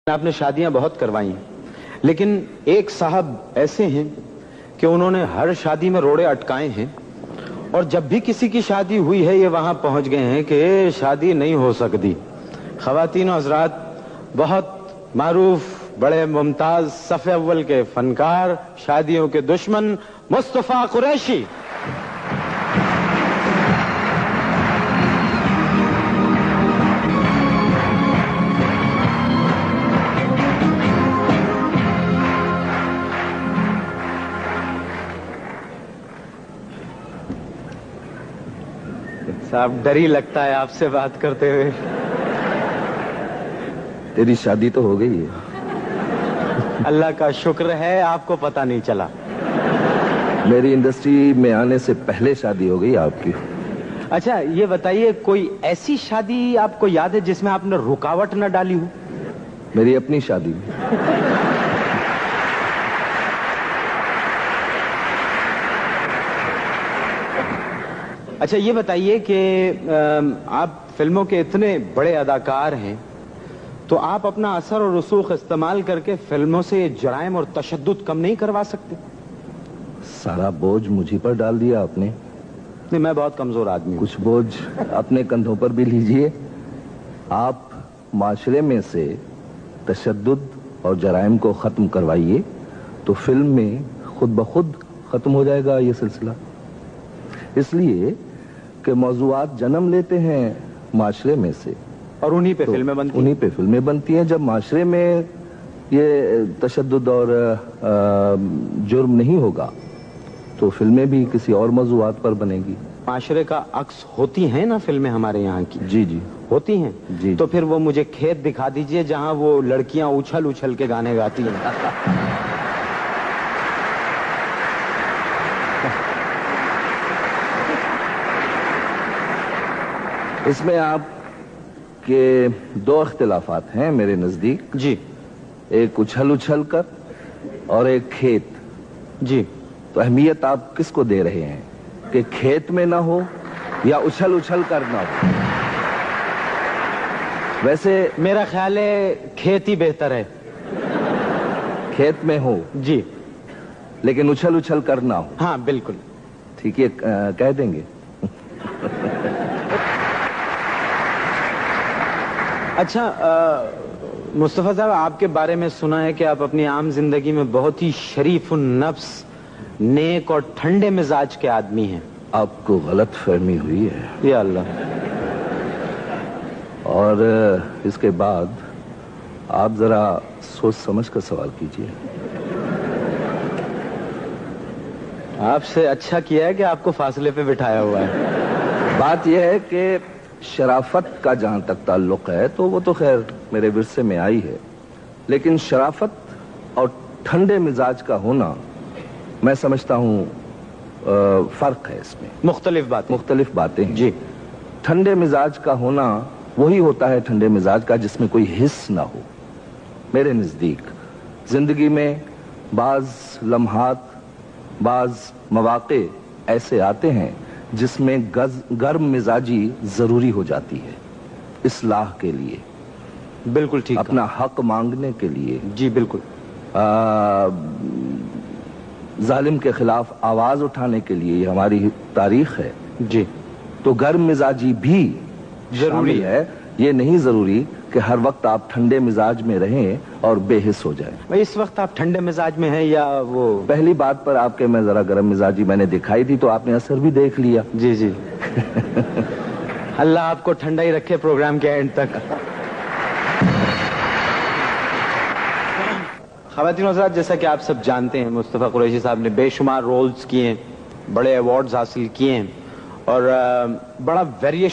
आपने शादियां बहुत करवाई हैं, लेकिन एक साहब ऐसे हैं कि उन्होंने हर शादी में रोड़े अटकाए हैं और जब भी किसी की शादी हुई है ये वहां पहुंच गए हैं कि शादी नहीं हो सकती। ख़वातीन और हज़रात, बहुत मारूफ बड़े मुमताज सफ़े अव्वल के फनकार, शादियों के दुश्मन मुस्तफ़ा कुरैशी। साहब डर ही लगता है आपसे बात करते हुए। तेरी शादी तो हो गई है। अल्लाह का शुक्र है आपको पता नहीं चला। मेरी इंडस्ट्री में आने से पहले शादी हो गई आपकी। अच्छा ये बताइए, कोई ऐसी शादी आपको याद है जिसमें आपने रुकावट न डाली हो? मेरी अपनी शादी में। अच्छा ये बताइए कि आप फिल्मों के इतने बड़े अदाकार हैं, तो आप अपना असर और रसूख इस्तेमाल करके फिल्मों से जराइम और तशद्दुद कम नहीं करवा सकते? सारा बोझ मुझी पर डाल दिया आपने। नहीं, मैं बहुत कमजोर आदमी हूं। कुछ बोझ अपने कंधों पर भी लीजिए। आप माशरे में से तशद्दुद और जराइम को खत्म करवाइए तो फिल्म में खुद ब खुद खत्म हो जाएगा ये सिलसिला। इसलिए कि मौज़ूआत जन्म लेते हैं माशरे में से और उन्हीं पे फिल्में बनती हैं। उन्हीं पे फिल्में बनती हैं। जब माशरे में ये तशद्दुद और जुर्म नहीं होगा तो फिल्में भी किसी और मौज़ूआत पर बनेगी। माशरे का अक्स होती हैं ना फिल्में हमारे यहाँ की? जी जी होती हैं। जी। तो फिर वो मुझे खेत दिखा दीजिए जहाँ वो लड़कियां उछल उछल के गाने गाती हैं। इसमें आप के दो इख्तिलाफात हैं मेरे नजदीक जी। एक उछल उछल कर और एक खेत। जी। तो अहमियत आप किसको दे रहे हैं कि खेत में ना हो या उछल उछल कर ना हो? वैसे मेरा ख्याल है खेत ही बेहतर है। खेत में हो जी, लेकिन उछल उछल कर ना हो। हाँ बिल्कुल ठीक है, कह देंगे। अच्छा मुस्तफा साहब, आपके बारे में सुना है कि आप अपनी आम जिंदगी में बहुत ही शरीफ नफ्स, नेक और ठंडे मिजाज के आदमी हैं। आपको गलत फहमी हुई है। या अल्लाह। और इसके बाद आप जरा सोच समझ कर सवाल कीजिए। आपसे अच्छा किया है कि आपको फासले पे बिठाया हुआ है। बात यह है कि शराफत का जहां तक ताल्लुक है तो वो तो खैर मेरे विरसे में आई है, लेकिन शराफत और ठंडे मिजाज का होना मैं समझता हूं फर्क है इसमें। मुख्तलिफ बातें हैं। जी। ठंडे मिजाज का होना वही होता है ठंडे मिजाज का जिसमें कोई हिस्स ना हो। मेरे नजदीक जिंदगी में बाज लम्हात, बाज मवाक़े ऐसे आते हैं जिसमें गर्म मिजाजी जरूरी हो जाती है इस्लाह के लिए। बिल्कुल ठीक। अपना हक मांगने के लिए। जी बिल्कुल। जालिम के खिलाफ आवाज उठाने के लिए, ये हमारी तारीख है। जी। तो गर्म मिजाजी भी जरूरी है। ये नहीं जरूरी कि हर वक्त आप ठंडे मिजाज में रहें और बेहिस हो जाएं। इस वक्त आप ठंडे मिजाज में हैं या वो? पहली बात पर आपके मैं जरा गर्म मिजाजी मैंने दिखाई थी तो आपने असर भी देख लिया। जी जी। अल्लाह आपको ठंडा ही रखे प्रोग्राम के एंड तक। ख़वातीन हज़रात, जैसा कि आप सब जानते हैं, मुस्तफ़ा कुरैशी साहब ने बेशुमार रोल्स किए हैं, बड़े अवार्ड्स हासिल किए हैं और बड़ा वेरिएशन